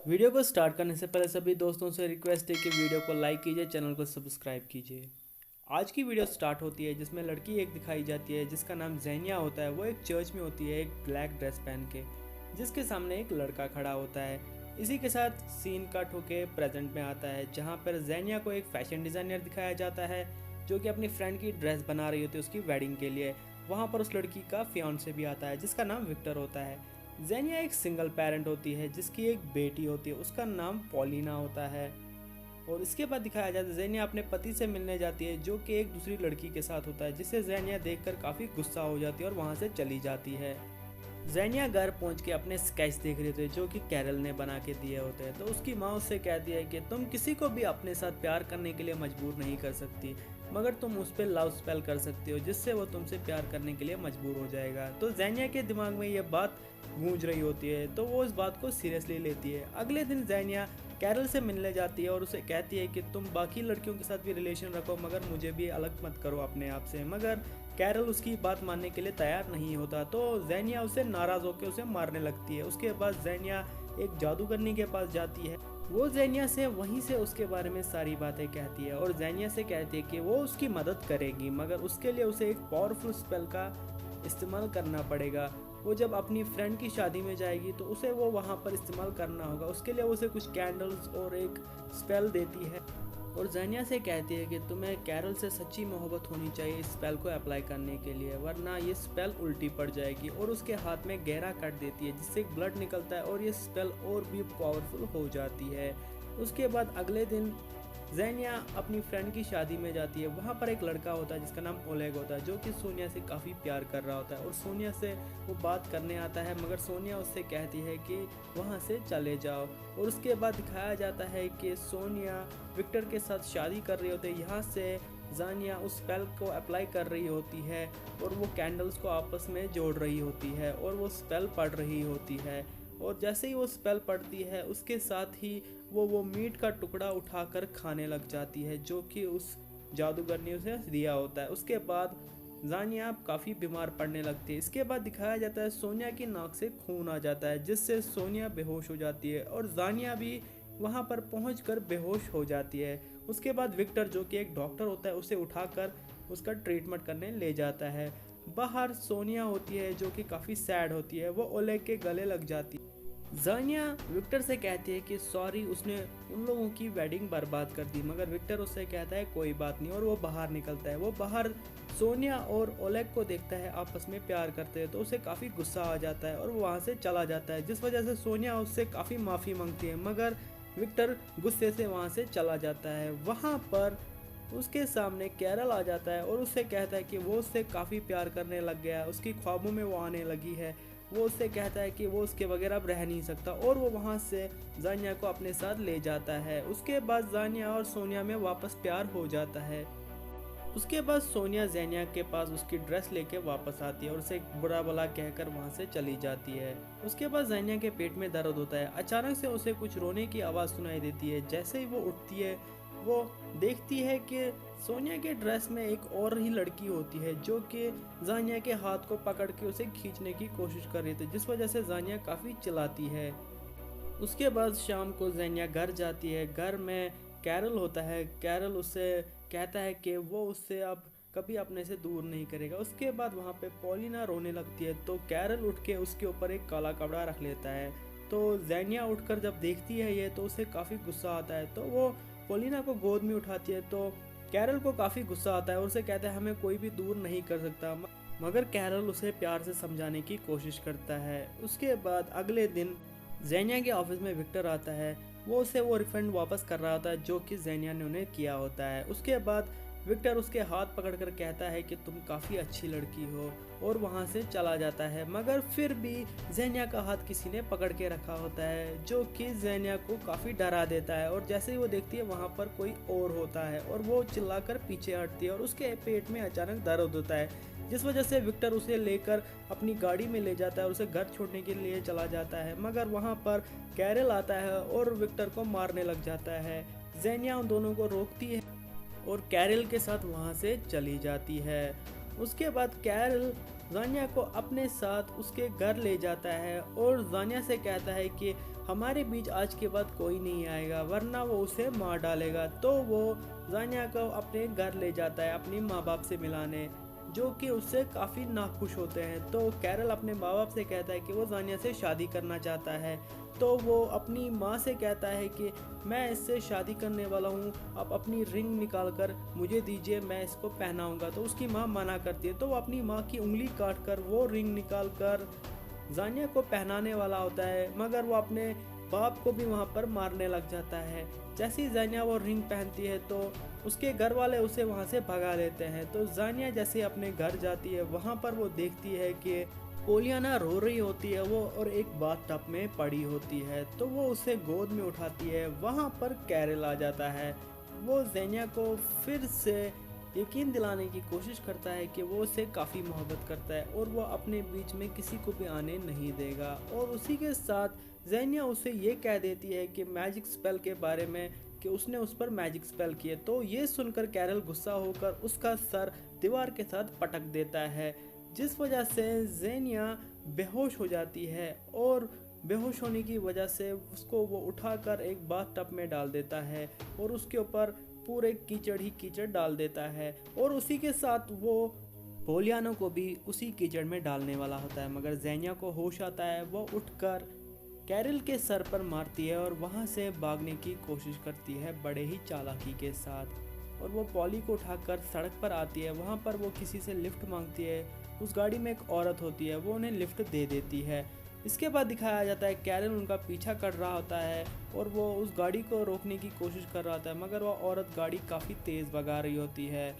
Video को start करने से पहले सभी दोस्तों से रिक्वेस्ट है कि वीडियो को लाइक कीजिए, चैनल को सब्सक्राइब कीजिए। आज की वीडियो स्टार्ट होती है जिसमें लड़की एक दिखाई जाती है जिसका नाम ज़ेनिया होता है। वो एक चर्च में होती है एक ब्लैक ड्रेस पहन के, जिसके सामने एक लड़का खड़ा होता है। इसी के साथ सीन कट होके प्रेजेंट में आता है जहाँ पर ज़ेनिया को एक फैशन डिज़ाइनर दिखाया जाता है जो कि अपनी फ्रेंड की ड्रेस बना रही होती है उसकी वेडिंग के लिए। वहाँ पर उस लड़की का फियांसे भी आता है जिसका नाम विक्टर होता है। ज़ेनिया एक सिंगल पेरेंट होती है जिसकी एक बेटी होती है, उसका नाम पॉलिना होता है। और इसके बाद दिखाया जाता है ज़ेनिया अपने पति से मिलने जाती है जो कि एक दूसरी लड़की के साथ होता है, जिसे ज़ेनिया देखकर काफ़ी गुस्सा हो जाती है और वहाँ से चली जाती है। ज़ेनिया घर पहुंच के अपने स्केच देख रहे थे जो कि कैरल ने बना के दिए होते हैं। तो उसकी माँ उससे कहती है कि तुम किसी को भी अपने साथ प्यार करने के लिए मजबूर नहीं कर सकती, मगर तुम उस पर लव स्पेल कर सकती हो जिससे वो तुमसे प्यार करने के लिए मजबूर हो जाएगा। तो ज़ेनिया के दिमाग में ये बात गूंज रही होती है तो वो इस बात को सीरियसली लेती है। अगले दिन ज़ेनिया कैरल से मिलने जाती है और उसे कहती है कि तुम बाकी लड़कियों के साथ भी रिलेशन रखो मगर मुझे भी अलग मत करो अपने आप से। मगर कैरल उसकी बात मानने के लिए तैयार नहीं होता तो ज़ेनिया उसे नाराज़ होकर उसे मारने लगती है। उसके बाद ज़ेनिया एक जादूगरनी के पास जाती है। वो ज़ेनिया से वहीं से उसके बारे में सारी बातें कहती है और ज़ेनिया से कहती है कि वो उसकी मदद करेगी मगर उसके लिए उसे एक पावरफुल स्पेल का इस्तेमाल करना पड़ेगा। वो जब अपनी फ्रेंड की शादी में जाएगी तो उसे वो वहाँ पर इस्तेमाल करना होगा। उसके लिए वो उसे कुछ कैंडल्स और एक स्पेल देती है और ज़ेनिया से कहती है कि तुम्हें कैरल से सच्ची मोहब्बत होनी चाहिए इस स्पेल को अप्लाई करने के लिए, वरना ये स्पेल उल्टी पड़ जाएगी। और उसके हाथ में गहरा कट देती है जिससे ब्लड निकलता है और ये स्पेल और भी पावरफुल हो जाती है। उसके बाद अगले दिन ज़ेनिया अपनी फ्रेंड की शादी में जाती है। वहाँ पर एक लड़का होता है जिसका नाम ओलेग होता है जो कि सोनिया से काफ़ी प्यार कर रहा होता है और सोनिया से वो बात करने आता है मगर सोनिया उससे कहती है कि वहाँ से चले जाओ। और उसके बाद दिखाया जाता है कि सोनिया विक्टर के साथ शादी कर रही होती है। यहाँ से ज़ेनिया उस स्पेल को अप्लाई कर रही होती है और वो कैंडल्स को आपस में जोड़ रही होती है और वो स्पेल पढ़ रही होती है। और जैसे ही वो स्पेल पढ़ती है उसके साथ ही वो मीट का टुकड़ा उठाकर खाने लग जाती है जो कि उस जादूगर ने उसे दिया होता है। उसके बाद ज़ेनिया काफ़ी बीमार पड़ने लगती है। इसके बाद दिखाया जाता है सोनिया की नाक से खून आ जाता है जिससे सोनिया बेहोश हो जाती है और ज़ेनिया भी वहाँ पर पहुँचकर बेहोश हो जाती है। उसके बाद विक्टर जो कि एक डॉक्टर होता है उसे उठाकर उसका ट्रीटमेंट करने ले जाता है। बाहर सोनिया होती है जो कि काफ़ी सैड होती है, वो ओलेग के गले लग जाती है। ज़ेनिया विक्टर से कहती है कि सॉरी उसने उन लोगों की वेडिंग बर्बाद कर दी, मगर विक्टर उससे कहता है कोई बात नहीं और वो बाहर निकलता है। वो बाहर सोनिया और ओलेग को देखता है आपस में प्यार करते हैं तो उसे काफ़ी गुस्सा आ जाता है और वो वहाँ से चला जाता है, जिस वजह से सोनिया उससे काफ़ी माफ़ी मांगती है मगर विक्टर गुस्से से वहाँ से चला जाता है। वहाँ पर उसके सामने कैरल आ जाता है और उससे कहता है कि वो उससे काफ़ी प्यार करने लग गया है, उसकी ख्वाबों में वो आने लगी है। वो उससे कहता है कि वो उसके बगैर अब रह नहीं सकता और वो वहाँ से ज़ेनिया को अपने साथ ले जाता है। उसके बाद ज़ेनिया और सोनिया में वापस प्यार हो जाता है। उसके बाद सोनिया ज़ेनिया के पास उसकी ड्रेस लेके वापस आती है और उसे बुरा भला कहकर वहाँ से चली जाती है। उसके बाद ज़ेनिया के पेट में दर्द होता है। अचानक से उसे कुछ रोने की आवाज़ सुनाई देती है। जैसे ही वो उठती है वो देखती है कि सोनिया के ड्रेस में एक और ही लड़की होती है जो कि ज़ेनिया के हाथ को पकड़ के उसे खींचने की कोशिश कर रही थी, जिस वजह से ज़ेनिया काफ़ी चिल्लाती है। उसके बाद शाम को ज़ेनिया घर जाती है। घर में कैरल होता है। कैरल उससे कहता है कि वो उससे अब कभी अपने से दूर नहीं करेगा। उसके बाद वहाँ पे पॉलिना रोने लगती है तो कैरल उठ के उसके ऊपर एक काला कपड़ा रख लेता है। तो ज़ेनिया उठकर जब देखती है ये तो उसे काफ़ी गुस्सा आता है तो वो पॉलिना को गोद में उठाती है। तो कैरल को काफ़ी गुस्सा आता है और उसे कहता है हमें कोई भी दूर नहीं कर सकता, मगर कैरल उसे प्यार से समझाने की कोशिश करता है। उसके बाद अगले दिन ज़ेनिया के ऑफिस में विक्टर आता है। वो उसे वो रिफंड वापस कर रहा होता है जो कि ज़ेनिया ने उन्हें किया होता है। उसके बाद विक्टर उसके हाथ पकड़कर कहता है कि तुम काफ़ी अच्छी लड़की हो और वहाँ से चला जाता है, मगर फिर भी ज़ेनिया का हाथ किसी ने पकड़ के रखा होता है जो कि ज़ेनिया को काफ़ी डरा देता है। और जैसे ही वो देखती है वहाँ पर कोई और होता है और वो चिल्लाकर पीछे हटती है और उसके पेट में अचानक दर्द होता है, जिस वजह से विक्टर उसे लेकर अपनी गाड़ी में ले जाता है और उसे घर छोड़ने के लिए चला जाता है। मगर वहाँ पर कैरल आता है और विक्टर को मारने लग जाता है। ज़ेनिया उन दोनों को रोकती है और कैरल के साथ वहाँ से चली जाती है। उसके बाद कैरल ज़ेनिया को अपने साथ उसके घर ले जाता है और ज़ेनिया से कहता है कि हमारे बीच आज के बाद कोई नहीं आएगा वरना वो उसे मार डालेगा। तो वो जानिया को अपने घर ले जाता है अपनी माँ बाप से मिलाने, जो कि उससे काफ़ी नाखुश होते हैं। तो कैरल अपने माँ बाप से कहता है कि वो जानिया से शादी करना चाहता है। तो वो अपनी माँ से कहता है कि मैं इससे शादी करने वाला हूँ, आप अपनी रिंग निकाल कर मुझे दीजिए, मैं इसको पहनाऊँगा। तो उसकी माँ मना करती है। तो वो अपनी माँ की उंगली काट कर वो रिंग निकाल कर जानिया को पहनाने वाला होता है, मगर वो अपने बाप को भी वहाँ पर मारने लग जाता है। जैसे ही जानिया वो रिंग पहनती है तो उसके घर वाले उसे वहाँ से भगा लेते हैं। तो जानिया जैसे अपने घर जाती है वहाँ पर वो देखती है कि पोलियाना रो रही होती है वो और एक बाथटब में पड़ी होती है। तो वो उसे गोद में उठाती है। वहाँ पर कैरल आ जाता है। वो जानिया को फिर से यकीन दिलाने की कोशिश करता है कि वो उससे काफ़ी मोहब्बत करता है और वो अपने बीच में किसी को भी आने नहीं देगा। और उसी के साथ जानिया उसे ये कह देती है कि मैजिक स्पेल के बारे में, कि उसने उस पर मैजिक स्पेल किए। तो ये सुनकर कैरल गुस्सा होकर उसका सर दीवार के साथ पटक देता है, जिस वजह से जानिया बेहोश हो जाती है। और बेहोश होने की वजह से उसको वो उठाकर एक बाथटब में डाल देता है और उसके ऊपर पूरे कीचड़ ही कीचड़ डाल देता है। और उसी के साथ वो पोलियानो को भी उसी कीचड़ में डालने वाला होता है, मगर जानिया को होश आता है। वो उठकर कैरल के सर पर मारती है और वहाँ से भागने की कोशिश करती है बड़े ही चालाकी के साथ। और वो पॉली को उठाकर सड़क पर आती है। वहाँ पर वो किसी से लिफ्ट मांगती है। उस गाड़ी में एक औरत होती है, वो उन्हें लिफ्ट दे देती है। इसके बाद दिखाया जाता है कैरल उनका पीछा कर रहा होता है और वो उस गाड़ी को रोकने की कोशिश कर रहा होता है, मगर वो औरत गाड़ी काफ़ी तेज़ भगा रही होती है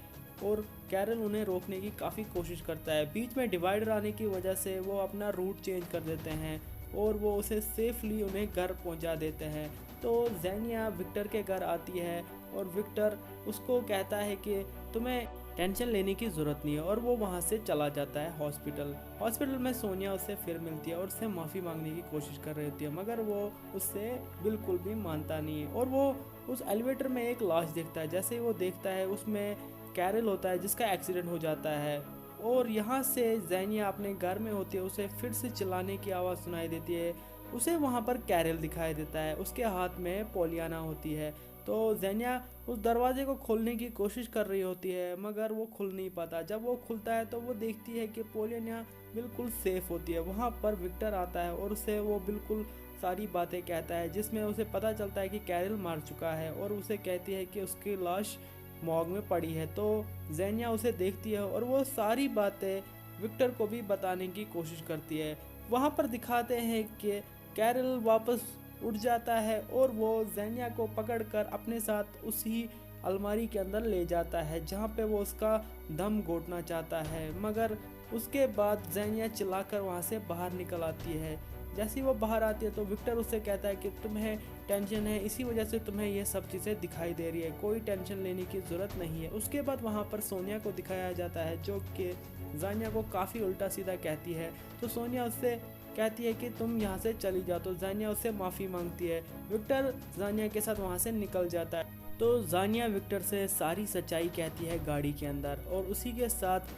और कैरल उन्हें रोकने की काफ़ी कोशिश करता है। बीच में डिवाइडर आने की वजह से वो अपना रूट चेंज कर देते हैं और वो उसे सेफली उन्हें घर पहुंचा देते हैं। तो जानिया विक्टर के घर आती है और विक्टर उसको कहता है कि तुम्हें टेंशन लेने की ज़रूरत नहीं है, और वो वहाँ से चला जाता है हॉस्पिटल में सोनिया उससे फिर मिलती है और उससे माफ़ी मांगने की कोशिश कर रही होती है, मगर वो उससे बिल्कुल भी मानता नहीं है। और वो उस एलिवेटर में एक लाश देखता है। जैसे ही वो देखता है उसमें कैरल होता है जिसका एक्सीडेंट हो जाता है। और यहाँ से जानिया अपने घर में होती है, उसे फिर से चिल्लाने की आवाज़ सुनाई देती है। उसे वहाँ पर कैरल दिखाई देता है, उसके हाथ में पोलियाना होती है। तो जानिया उस दरवाजे को खोलने की कोशिश कर रही होती है, मगर वो खुल नहीं पाता। जब वो खुलता है तो वो देखती है कि पोलियाना बिल्कुल सेफ होती है। वहाँ पर विक्टर आता है और उसे वो बिल्कुल सारी बातें कहता है, जिसमें उसे पता चलता है कि कैरल मार चुका है और उसे कहती है कि उसकी लाश मॉर्ग में पड़ी है। तो जानिया उसे देखती है और वो सारी बातें विक्टर को भी बताने की कोशिश करती है। वहाँ पर दिखाते हैं कि कैरल वापस उठ जाता है और वो जानिया को पकड़कर अपने साथ उसी अलमारी के अंदर ले जाता है जहाँ पे वो उसका दम घोटना चाहता है, मगर उसके बाद जानिया चिल्लाकर वहाँ से बाहर निकल आती है। जैसे ही वो बाहर आती है तो विक्टर उससे कहता है कि तुम्हें टेंशन है, इसी वजह से तुम्हें ये सब चीज़ें दिखाई दे रही है, कोई टेंशन लेने की ज़रूरत नहीं है। उसके बाद वहाँ पर सोनिया को दिखाया जाता है जो कि जानिया को काफ़ी उल्टा सीधा कहती है। तो सोनिया उससे कहती है कि तुम यहाँ से चली जाओ। तो जानिया उससे माफ़ी मांगती है। विक्टर जानिया के साथ वहाँ से निकल जाता है। तो जानिया विक्टर से सारी सच्चाई कहती है गाड़ी के अंदर, और उसी के साथ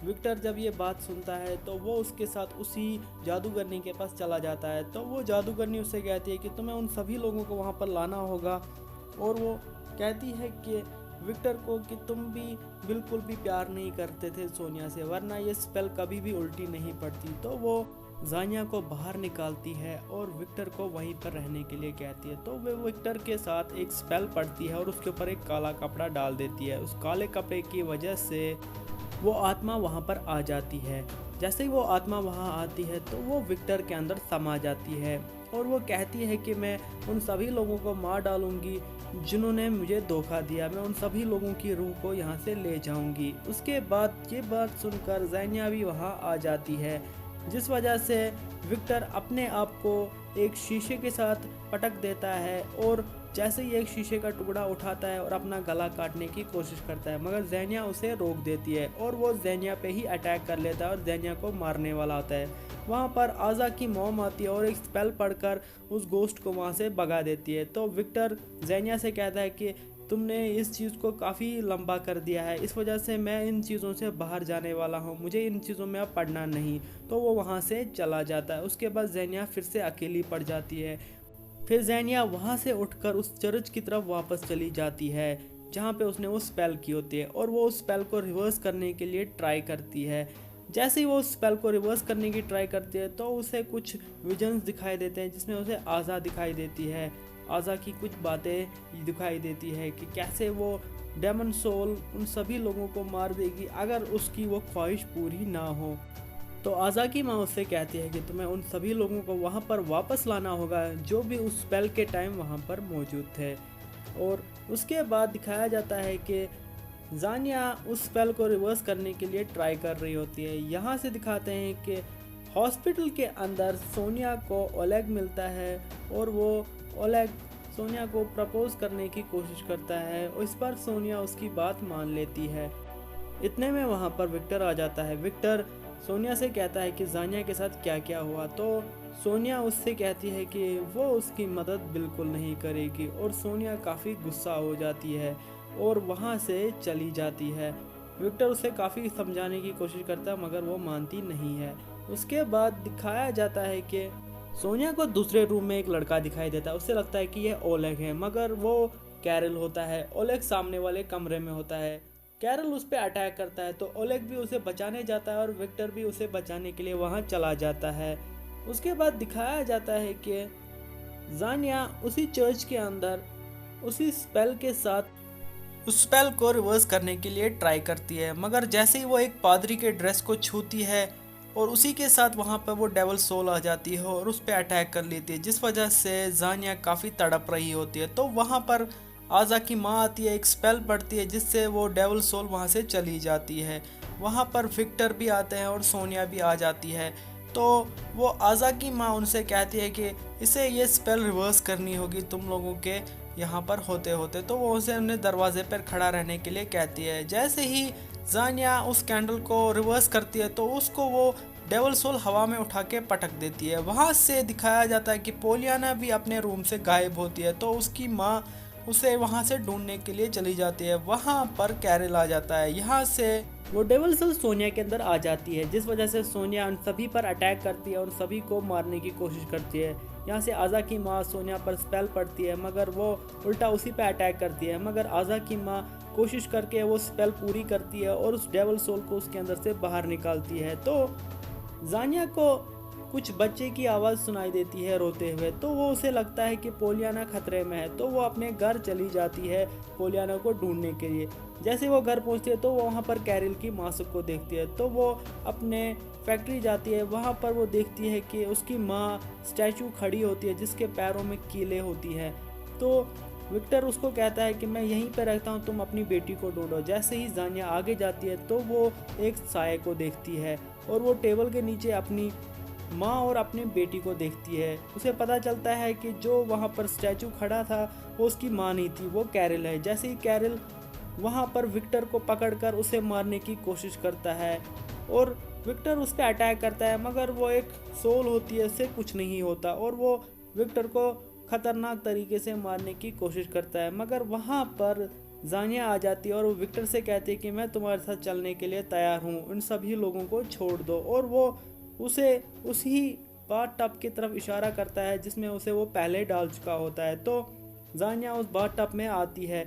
विक्टर जब ये बात सुनता है तो वो उसके साथ उसी जादूगरनी के पास चला जाता है। तो वो जादूगरनी उससे कहती है कि तुम्हें उन सभी लोगों को वहाँ पर लाना होगा, और वो कहती है कि विक्टर को कि तुम भी बिल्कुल भी प्यार नहीं करते थे सोनिया से, वरना ये स्पेल कभी भी उल्टी नहीं पड़ती। तो वो जानिया को बाहर निकालती है और विक्टर को वहीं पर रहने के लिए कहती है। तो वे विक्टर के साथ एक स्पेल पढ़ती है और उसके ऊपर एक काला कपड़ा डाल देती है। उस काले कपड़े की वजह से वो आत्मा वहाँ पर आ जाती है। जैसे ही वो आत्मा वहाँ आती है तो वो विक्टर के अंदर समा जाती है और वो कहती है कि मैं उन सभी लोगों को मार डालूंगी जिन्होंने मुझे धोखा दिया, मैं उन सभी लोगों की रूह को यहाँ से ले जाऊंगी। उसके बाद ये बात सुनकर जानिया भी वहाँ आ जाती है, जिस वजह से विक्टर अपने आप को एक शीशे के साथ पटक देता है और जैसे ही एक शीशे का टुकड़ा उठाता है और अपना गला काटने की कोशिश करता है, मगर जानिया उसे रोक देती है और वो जानिया पे ही अटैक कर लेता है और जानिया को मारने वाला होता है। वहाँ पर आज़ा की मॉम आती है और एक स्पेल पढ़कर उस गोस्ट को वहाँ से भगा देती है। तो विक्टर जानिया से कहता है कि तुमने इस चीज़ को काफ़ी लंबा कर दिया है, इस वजह से मैं इन चीज़ों से बाहर जाने वाला हूँ, मुझे इन चीज़ों में अब पढ़ना नहीं। तो वो वहाँ से चला जाता है। उसके बाद जानिया फिर से अकेली पड़ जाती है फिर ज़ेनिया वहाँ से उठकर उस चर्च की तरफ वापस चली जाती है जहाँ पे उसने वो स्पेल की होती है, और वो उस स्पेल को रिवर्स करने के लिए ट्राई करती है। जैसे ही वो उस स्पेल को रिवर्स करने की ट्राई करती है तो उसे कुछ विजन्स दिखाई देते हैं, जिसमें उसे आज़ा दिखाई देती है। आज़ा की कुछ बातें दिखाई देती है कि कैसे वो डेमन सोल उन सभी लोगों को मार देगी अगर उसकी वो ख्वाहिश पूरी ना हो। तो आज़ा की माँ उससे कहती है कि तुम्हें उन सभी लोगों को वहाँ पर वापस लाना होगा जो भी उस स्पेल के टाइम वहाँ पर मौजूद थे। और उसके बाद दिखाया जाता है कि ज़ानिया उस स्पेल को रिवर्स करने के लिए ट्राई कर रही होती है। यहाँ से दिखाते हैं कि हॉस्पिटल के अंदर सोनिया को ओलेग मिलता है, और वो ओलेग सोनिया को प्रपोज करने की कोशिश करता है, और इस पर सोनिया उसकी बात मान लेती है। इतने में वहाँ पर विक्टर आ जाता है। विक्टर सोनिया से कहता है कि ज़ानिया के साथ क्या क्या हुआ, तो सोनिया उससे कहती है कि वो उसकी मदद बिल्कुल नहीं करेगी, और सोनिया काफ़ी गुस्सा हो जाती है और वहाँ से चली जाती है। विक्टर उसे काफ़ी समझाने की कोशिश करता है मगर वो मानती नहीं है। उसके बाद दिखाया जाता है कि सोनिया को दूसरे रूम में एक लड़का दिखाई देता है। उसे लगता है कि यह ओलेग है, मगर वो कैरल होता है। ओलेग सामने वाले कमरे में होता है। कैरल उस पर अटैक करता है तो ओलेग भी उसे बचाने जाता है और विक्टर भी उसे बचाने के लिए वहाँ चला जाता है। उसके बाद दिखाया जाता है कि ज़ानिया उसी चर्च के अंदर उसी स्पेल के साथ उस स्पेल को रिवर्स करने के लिए ट्राई करती है, मगर जैसे ही वो एक पादरी के ड्रेस को छूती है और उसी के साथ वहाँ पर वो डेवल सोल आ जाती है और उस पर अटैक कर लेती है, जिस वजह से ज़ानिया काफ़ी तड़प रही होती है। तो वहाँ पर आज़ा की माँ आती है, एक स्पेल पड़ती है जिससे वो डेवल सोल वहाँ से चली जाती है। वहाँ पर विक्टर भी आते हैं और सोनिया भी आ जाती है। तो वो आज़ा की माँ उनसे कहती है कि इसे ये स्पेल रिवर्स करनी होगी तुम लोगों के यहाँ पर होते होते। तो वो उसे उन्हें दरवाजे पर खड़ा रहने के लिए कहती है। जैसे ही ज़ानिया उस कैंडल को रिवर्स करती है तो उसको वो डेवल सोल हवा में उठा के पटक देती है। वहाँ से दिखाया जाता है कि पोलियाना भी अपने रूम से गायब होती है, तो उसकी माँ उसे वहाँ से ढूंढने के लिए चली जाती है। वहाँ पर कैरल आ जाता है। यहाँ से वो डेवल सोल सोनिया के अंदर आ जाती है, जिस वजह से सोनिया उन सभी पर अटैक करती है और सभी को मारने की कोशिश करती है। यहाँ से आज़ा की माँ सोनिया पर स्पेल पड़ती है, मगर वो उल्टा उसी पे अटैक करती है, मगर आज़ा की माँ कोशिश करके वो स्पेल पूरी करती है और उस डेवल सोल को उसके अंदर से बाहर निकालती है। तो ज़ानिया को कुछ बच्चे की आवाज़ सुनाई देती है रोते हुए, तो वो उसे लगता है कि पोलियाना खतरे में है, तो वो अपने घर चली जाती है पोलियाना को ढूंढने के लिए। जैसे वो घर पहुंचती है तो वो वहाँ पर कैरल की मासूक को देखती है, तो वो अपने फैक्ट्री जाती है। वहाँ पर वो देखती है कि उसकी माँ स्टैचू खड़ी होती है जिसके पैरों में कीलें होती है। तो विक्टर उसको कहता है कि मैं यहीं पर रहता हूँ, तुम अपनी बेटी को ढूंढो। जैसे ही ज़ानिया आगे जाती है तो वो एक साये को देखती है और वो टेबल के नीचे अपनी माँ और अपनी बेटी को देखती है। उसे पता चलता है कि जो वहाँ पर स्टैचू खड़ा था वो उसकी माँ नहीं थी, वो कैरल है। जैसे ही कैरल वहाँ पर विक्टर को पकड़कर उसे मारने की कोशिश करता है और विक्टर उस पर अटैक करता है, मगर वो एक सोल होती है, उससे कुछ नहीं होता और वो विक्टर को खतरनाक तरीके से मारने की कोशिश करता है। मगर वहाँ पर ज़ानिया आ जाती है और वो विक्टर से कहती है कि मैं तुम्हारे साथ चलने के लिए तैयार हूँ, उन सभी लोगों को छोड़ दो। और वो उसे उसी बाथ टब की तरफ इशारा करता है जिसमें उसे वो पहले डाल चुका होता है। तो ज़ानिया उस बाथ टब में आती है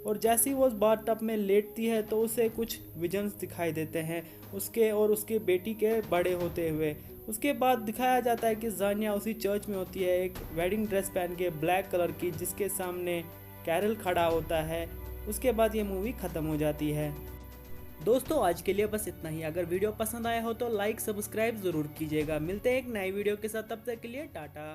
और जैसे ही वो उस बाथ टब में लेटती है तो उसे कुछ विजन्स दिखाई देते हैं उसके और उसके बेटी के बड़े होते हुए। उसके बाद दिखाया जाता है कि ज़ानिया उसी चर्च में होती है, एक वेडिंग ड्रेस पहन के ब्लैक कलर की, जिसके सामने कैरल खड़ा होता है। उसके बाद ये मूवी ख़त्म हो जाती है। दोस्तों आज के लिए बस इतना ही। अगर वीडियो पसंद आया हो तो लाइक सब्सक्राइब ज़रूर कीजिएगा। मिलते हैं एक नई वीडियो के साथ, तब तक के लिए टाटा।